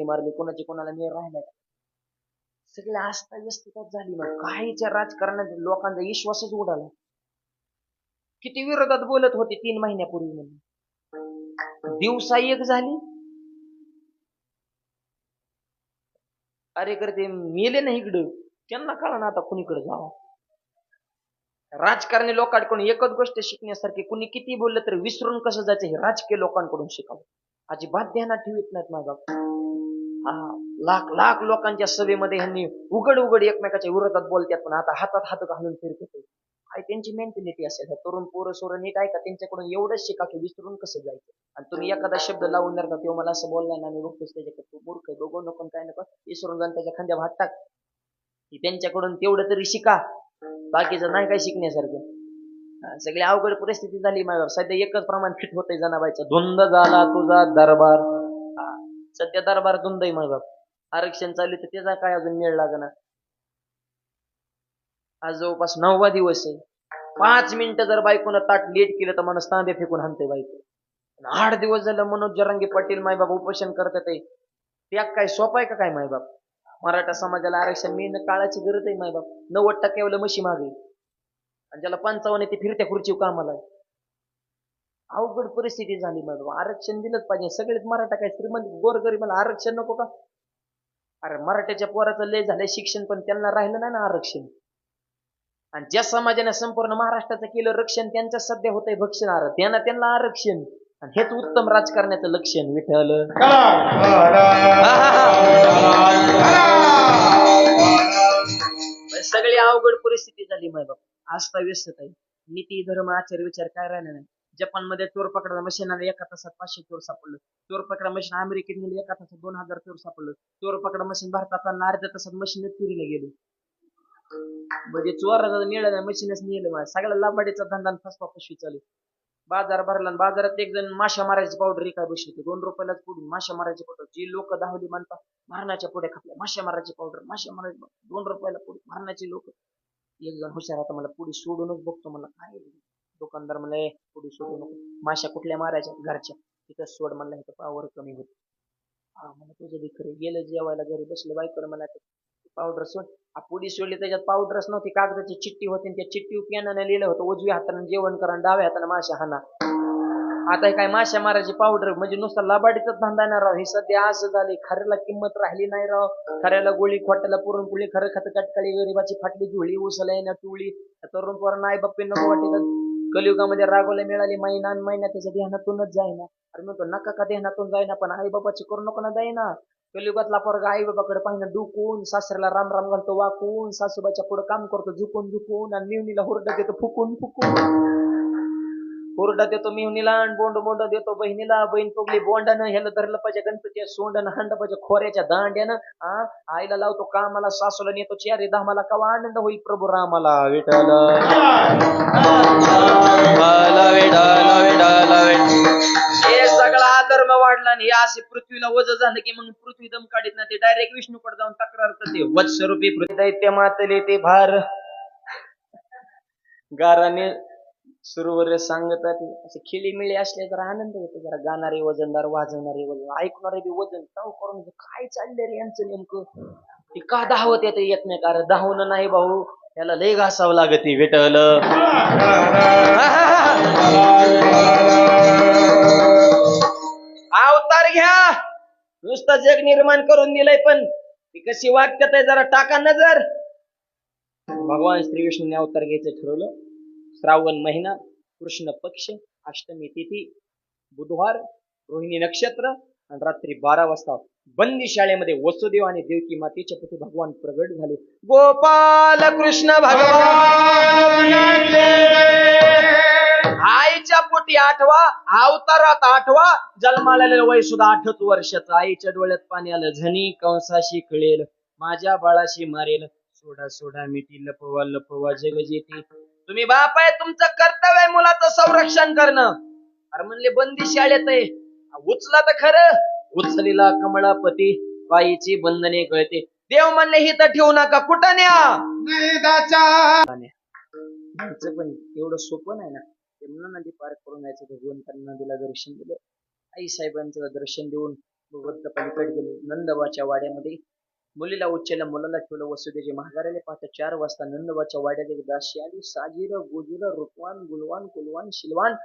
उडी मारली, कोणाची कोणाला मेळ राहिला, सगळे अस्ताव्यस्तच झाली. मग काहीच्या राजकारणात लोकांचा विश्वासच उडाला. किती विरोधात बोलत होते 3 महिन्यापूर्वी म्हणून, दिवसा एक झाली. अरे करते मेले ना इकडं, त्यांना कळा ना आता कुणीकडे जावं. राजकारणी लोकांकडून एकच गोष्ट शिकण्यासारखी, कुणी किती बोललं तरी विसरून कसं जायचं हे राजकीय लोकांकडून शिकावं. अजिबात ध्यानात ठेवीत नाहीत माझा. लाख लाख लोकांच्या सभेमध्ये ह्यांनी उघड उघड एकमेकाच्या विरोधात बोलतात, पण आता हातात हात घालून फिरत होते. काय त्यांची मेंटॅलिटी असेल. तरुण पोरं सोरं नीट ऐका, त्यांच्याकडून एवढंच शिका की विसरून कसं जायचं. आणि तुम्ही एखादा शब्द लावून धरता, तेव्हा मला असं बोललाय ना, मी बघतोच त्याच्याकडे, तू मूर्ख बघू नको काय नको, विसरून जाऊन त्याच्या खांद्या भात टाक. त्यांच्याकडून तेवढं तरी शिका, बाकीचं नाही काय शिकण्यासारखं. सगळी अवघड परिस्थिती झाली माझ्यावर. सध्या एकच प्रमाण फिट होतंय जनाबाईचं, धुंद झाला तुझा दरबार. सध्या दरबार धुंद आहे माझा. आरक्षण चालू तर त्याचा काय अजून मेळ लागना. आज जवळपास 9वा दिवस आहे. 5 मिनिटं जर बायकोनं ताट लेट केलं तर माणूस तांबे फेकून हाणते बायको. 8 दिवस झालं मनोज जरांगे पाटील मायबाप उपोषण करतात. त्याग काय सोपं आहे का काय मायबाप? मराठा समाजाला आरक्षण मिळणं काळाची गरज आहे मायबाप. 90% म्हशी मागे, आणि ज्याला 55 ते फिरत्या खुर्ची कामाला. अवघड परिस्थिती झाली मायबाप. आरक्षण दिलंच पाहिजे. सगळेच मराठा काय श्रीमंत गोरगरीबाला आरक्षण नको का? अरे मराठ्याच्या पोराचं लय झालंय शिक्षण, पण त्यांना राहिलं नाही ना आरक्षण. आणि ज्या समाजाने संपूर्ण महाराष्ट्राचं केलं रक्षण, त्यांचं सध्या होतंय भक्षण. त्यांना आरक्षण, आणि हेच उत्तम राजकारणाचं लक्षण. विठ्ठल सगळी अवघड परिस्थिती झाली मायबाप. अस्ताव्यस्त आहे. नीती धर्म आचार विचार काय राहिला नाही. जपानमध्ये चोर पकडा मशीन एका तासात 500 चोर सापडलं. चोर पकडा मशीन अमेरिकेत नेली, एका तासात 2000 चोर सापडलं. चोर पकडा मशीन भारतात अर्ध्या तासात मशीनच चोरीला गेली. म्हणजे चोराचा मिळाला मशीनच नेलं. सगळ्या लाभाडीचा धंदा फसवा फसवी चालू. बाजार भरला, बाजारात एक जण माशा मारायची पावडर काय बसली, 2 रुपयालाच पुढे माशा मारायची पावडर. जी लोक धावली म्हणतात मारण्याच्या पुढे खापल्या, माशा मारायची पावडर, माशा मारायची 2 रुपयाला पुढे मारण्याची लोक. एक जण हुशार आता, मला पुढे सोडूनच बघतो. मला काय दुकानदार म्हणले पुढे सोडू नको, माशा कुठल्या मारायच्या घरच्या, तिथं सोड म्हणलं, इथं पावर कमी होत. मला तुझं बी खरं. गेलं जेवायला घरी बसलं, बायकोला मला पावडर सोड. पुडी सोडली, त्याच्यात पावडरच नव्हती, कागदाची चिठ्ठी होती. त्या चिठ्ठी पेनाने लिहिलं होतं, उजव्या हाताने जेवण करा, डाव्या हाताने माशा हाना. आता काय माशा मारायची पावडर म्हणजे नुसता लाबाडीचाच धंदा नाही राव. हे सध्या असं झाले, खऱ्याला किंमत राहिली नाही राव. खऱ्याला गोळी, खोट्याला पुरणपोळी, खरं खात कटकाळी, गरीबाची फाटली झुळी, उसाला येण्या टोळी. तरुण पोरांना आई बाप्पी नको वाटत. कलियुगामध्ये रागवला मिळाली महिना महिना त्याच्या ध्यानातूनच जाईना. अरे म्हणतो नका का ध्यानातून जाईना, पण आई बाबाची करू नको ना जाईना. कलियुगातला पोरगा आई बाबाकडे पाहिजे डुकून, सासऱ्याला राम राम घालतो वाकून, सासूबाच्या पुढे काम करतो झुकून झुकून, आणि मिवणीला हुरडा देतो फुकून फुकून. हुरडा देतो मिवणीला, आणि बोंड बोंड देतो बहिणीला. बहीण पगली बोंडानं, ह्याला धरलं पाहिजे गणपतीच्या सोंडानं, हांड पाहिजे खोऱ्याच्या दांड्यानं. आईला लावतो कामाला, सासूला नेतो चारी धामाला, कवा आनंद होईल प्रभू रामाला. विठ्ठल हे सगळा अधर्म वाढला, आणि हे असे पृथ्वीला वज झालं की मग पृथ्वी दम काढत ना, ते डायरेक्ट विष्णूकडे जाऊन तक्रार करते. वत्सरूपी दैत्य मातले ते भार गाराने सुरवर सांगतात. असे खिळीमिळी असले जरा आनंद होतो. जरा गाणारे वजनदार, वाजवणारे वजन, ऐकणारे बी वजन ताव करून काय चाललंय रे यांचं नेमकं. ते का धावत येते एकमेकाला? धावणं नाही भाऊ, त्याला लय घासावं लागते. विठ्ठल अवतार घ्या. नुसतं जग निर्माण करून दिलंय, पण ती कशी वागतात आहे जरा टाका नजर. भगवान श्री विष्णूने अवतार घ्यायचं ठरवलं. श्रावण महिना, कृष्ण पक्ष, अष्टमी तिथी, बुधवार, रोहिणी नक्षत्र, आणि रात्री 12 वाजता बंदी शाळेमध्ये वसुदेव आणि देवकी मातेच्या पोटी भगवान प्रगट झाले. गोपाल कृष्ण भगवान आईच्या पोटी 8वा, अवतारात 8वा, जन्माला वय सुद्धा 8 वर्षाचं. आईच्या डोळ्यात पाणी आलं. झनी कंसाशी कळेल, माझ्या बाळाशी मारेल, सोडा सोडा मिठी, लपवा लपवा जग जेती. तुम्ही बाप आहे, तुमचं कर्तव्य आहे मुलाचं संरक्षण करणं. अरे म्हणले बंदी शाळेत आहे, उचला तर खरं. उचलीला कमळापती, बाईची बंधने कळते. देव म्हणले ही तर ठेवू नका, कुठं न्या. पण एवढं सोपं नाही ना. यमुना नदी पार करून जायचं. भगवंतांना नदीला दर्शन दिलं. आई साहेबांचं दर्शन देऊन भगवंत पलीकडे गेले. नंदबाच्या वाड्यामध्ये मुलीला उच्चेला, मुलाला ठेवलं. वसुदेवजी महागाराले पाहता 4 वाजता नंदबाच्या वाड्यात एक दासी आली. साजीर गुजीर रूपवान गुलवान कुलवान शिलवान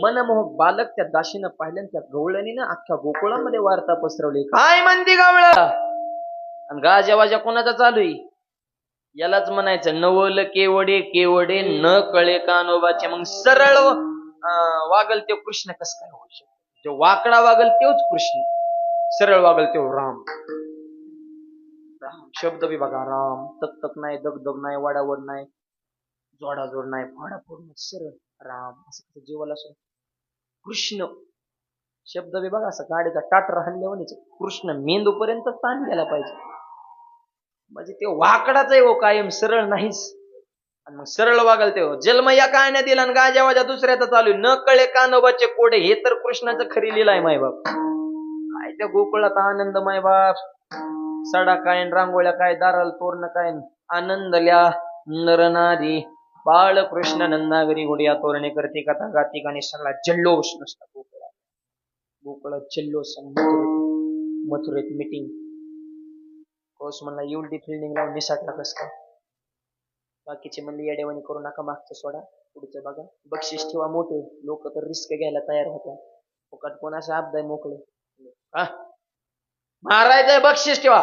मनमोहक बालक त्या दासीनं पाहिलं. त्या गवळणीनं अख्ख्या गोकुळामध्ये वार्ता पसरवली. काय म्हणती गवळ? आणि गाजावाजा कोणाचा चालू आहे? यालाच म्हणायचं नवल केवडे केवडे न कळे कानोबाचे. मग सरळ वागल ते कृष्ण कस काय होऊ शकतो? जो वाकडा वागल तेच कृष्ण, सरळ वागल ते राम. राम शब्द बी बघा, राम तक तक नाही, दगदग नाही, वाडावड नाही, जोडाजोड नाही, फोडाफोड नाही, सरळ राम असं कसं जीवाला असं. कृष्ण शब्द बी बघा, असं गाडीचा टाटर हल्ल्यावर कृष्ण मेंदू पर्यंत ताण गेला पाहिजे. म्हणजे ते वाकडाच आहे, कायम सरळ नाहीच. आणि मग सरळ वागल ते जन्म या काय नाही दिला आणि गाजावाजा दुसऱ्याचा चालू. न कळे कानोबाचे कोडे, हे तर कृष्णाचं खरी लीला आहे मायबाप. काय त्या गोकुळात आनंद मायबाप. सडा काय, रांगोळ्या काय, दाराला तोरण काय, आनंदल्या नरनारी बाळ कृष्ण नंदागरी गुडिया तोरणे करते कथा गाती गाणी सगळा जल्लोष नसता गोकुळात. गोकुळात जल्लोष. मथुरेत मिटिंग कोस म्हणला एवढी फिल्डिंग लावून निसाटला कस काय. बाकीचे म्हणले येडेवाणी करू नका, मागचं सोडा, पुढचं बघा, बक्षीस ठेवा मोठे. लोक तर रिस्क घ्यायला तयार होत्या. फुकट कोणाचा अब्दाय मोकळे. मारायचंय बक्षीस ठेवा.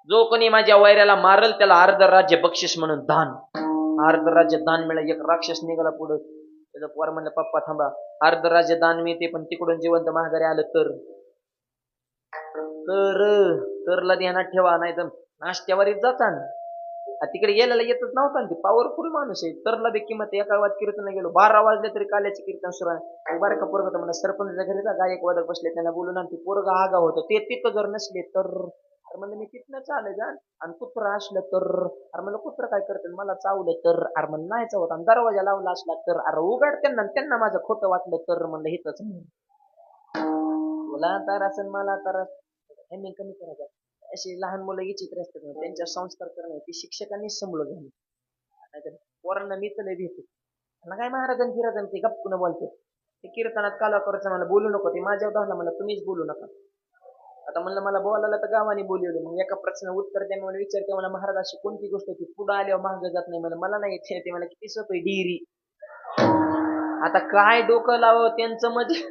जो कोणी माझ्या वैऱ्याला मारल त्याला अर्ध राज्य बक्षीस म्हणून दान. अर्ध राज्य दान मिळालं. एक राक्षस निघाला पुढं. त्याचा पोर म्हणलं पप्पा थांबा, अर्ध राज्य दान मिळते पण तिकडून जिवंत महागारी आलं तर तरला ध्यानात ठेवा, नाही तर नाश्त्यावरीच जाता. तिकडे गेलेला येतच नव्हता. ते पॉवरफुल माणूस आहे. तरला बी किंमत. एका वाज कीर्तन गेलो 12 वाजले तरी काल्याचे कीर्तन सुरू आहे. बारका पोरग म्हणा सरपंचा घरी जा, गायक वादक बसले, त्यांना बोलून आणि ते पोरग आगा होतं. ते तिथं जर नसले तर अरे म्हणलं मी तिथनं चालू जा. आणि कुत्र असलं तर अरे म्हणलं कुत्र काय करते मला चावलं तर अरे म्हणलं नाही चावत. आणि दरवाजा लावला असला तर अरे उघड त्यांना माझं खोटं वाटलं तर म्हणलं हिथंच तुला तर असं मला तर कमी करायचं. अशी लहान मुलं विचित्र असतात, त्यांच्या संस्कार करणं ती शिक्षकांनीच समजलं घ्यायला. नाहीतर पोरांना मी तर भेटू त्यांना काय महाराजांनी फिराजन ते गप्पून बोलते. ते कीर्तनात काला करायचं मला बोलू नको. ते माझ्यावर धावला मला तुम्हीच बोलू नका. आता म्हणलं मला बोलायला तर गावाने बोलवले. मग एका प्रश्न उत्तर द्या मला विचारते. मला महाराज अशी कोणती गोष्ट ती पुढे आल्यावर महाग जात नाही. मला नाही येते. मला किती सोपं डिरी. आता काय डोकं लावं त्यांचं म्हणजे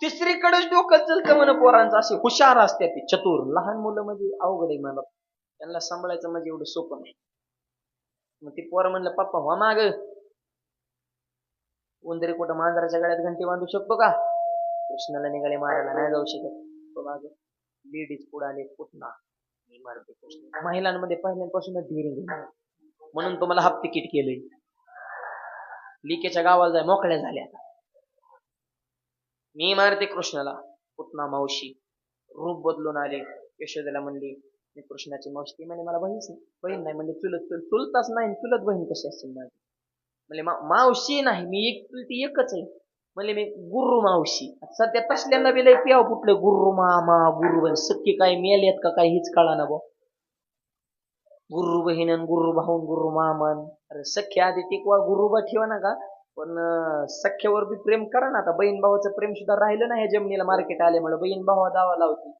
तिसरीकडेच डोकं चलतं म्हण पोरांचं. असे हुशार असते ते चतुर. लहान मुलं म्हणजे अवघड आहे मला. त्यांना सांभाळायचं म्हणजे एवढं सोपं नाही. मग ती पोरं म्हणलं पप्पा हो माग उंदरी कुठं मांजराच्या गळ्यात घंटी बांधू शकतो का? कृष्णाला निघाले मारायला, नाही जाऊ शकत. तो माग लेडीज पुढे आले पुतना मी मारते कृष्ण. महिलांमध्ये पहिल्यांपासूनच धीर म्हणून तुम्हाला हाफ तिकीट केलंय. लिकेच्या गावाला जाय मोकळ्या झाल्या. मी मारते कृष्णाला. पुतना मावशी रूप बदलून आले. यशोदेला म्हणली मी कृष्णाची मावशी. ती म्हणे मला बहीण नाही. म्हणजे चुलताच नाही, चुलत बहीण कशी असतील माझी. म्हणजे मावशी नाही मी ती एकच आहे. म्हणजे मी गुरु मावशी. सध्या तसल्यांना बी लय पियाव फुटलं. गुरु मामा गुरु बहीण. सख्खी काय मेलेत का काय हीच कळा ना बा. गुरु बहीण गुरु भाऊन गुरु मामान. अरे सख्या आधी टिकवा गुरुबा ठेवा ना का. पण सख्यावर बी प्रेम करा ना. आता बहीण भावाचं प्रेम सुद्धा राहिलं नाही जमिनीला. मार्केट आल्यामुळे बहीण भावा दावा लावती.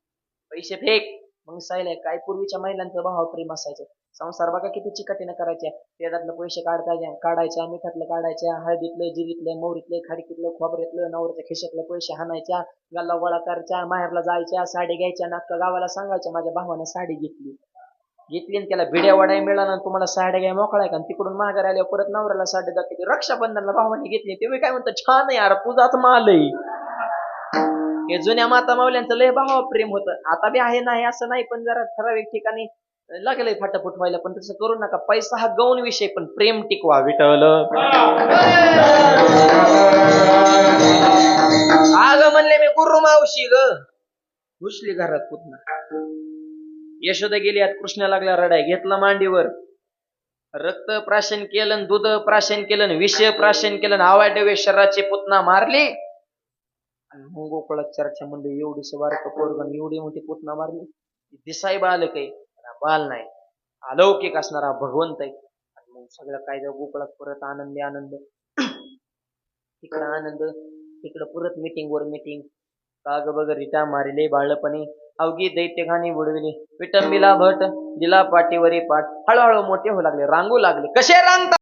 पैसे फेक मग सायलाय. काय पूर्वीच्या महिलांचं भावा प्रेम असायचं. संसार बघा किती चिकाटीनं करायच्या. तेलातलं पैसे काढायच्या, मिठातलं काढायच्या, हळदीतलं, जिरीतलं, मोहरीतलं, खाडकीतलं, खोबऱ्यातलं, नवऱ्याच्या खिशातलं पैसे हाणायच्या, गल्ला गोळा करायच्या, माहेरला जायच्या, साडी घ्यायच्या, नाक्का गावाला सांगायच्या माझ्या भावानं साडी घेतली आणि त्याला भिड्या वडाय मिळाला. तुम्हाला साड्या घ्या मोकळाय का. तिकडून माघार आल्या परत नवऱ्याला साडी दाखवते. रक्षाबंधनला भावाने घेतली. ते काय म्हणतात छान आहे यार तुझाच माल आहे. हे जुन्या माता मावल्यांचं लय भावा प्रेम होतं. आता बी आहे नाही असं नाही, पण जरा ठराविक ठिकाणी लागलंय फाटाफूट व्हायला. पण तसं करू नका. पैसा हा गौण विषय पण प्रेम टिकवा. विठ्ठल आग म्हणले मी गुरु मावशी ग. घुसली घरात पुतना. यशोदा गेली आत. कृष्ण लागला रडाय. घेतला मांडीवर. रक्त प्राशन केलं, दूध प्राशन केलं, विष प्राशन केलं, आवाडवे शरीराचे पुतना मारली. आणि गोकुळात चर्चा म्हणजे एवढी बारक पोरगण एवढी मोठी पुतना मारली. दिसाई बालक आहे, बाल नाही, अलौकिक असणारा भगवंत आहे. आणि मग सगळं काय गोकुळात परत आनंदी आनंद. तिकडं आनंद, तिकडं परत मिटिंग वर मिटिंग. काग बग रिटा मारिले बाळपणी अवघी दैत्यघानी बुडविली विटंबिला भट दिला पाठीवरी पाठ हळूहळू मोठे होऊ लागले रांगू लागले कसे रांगता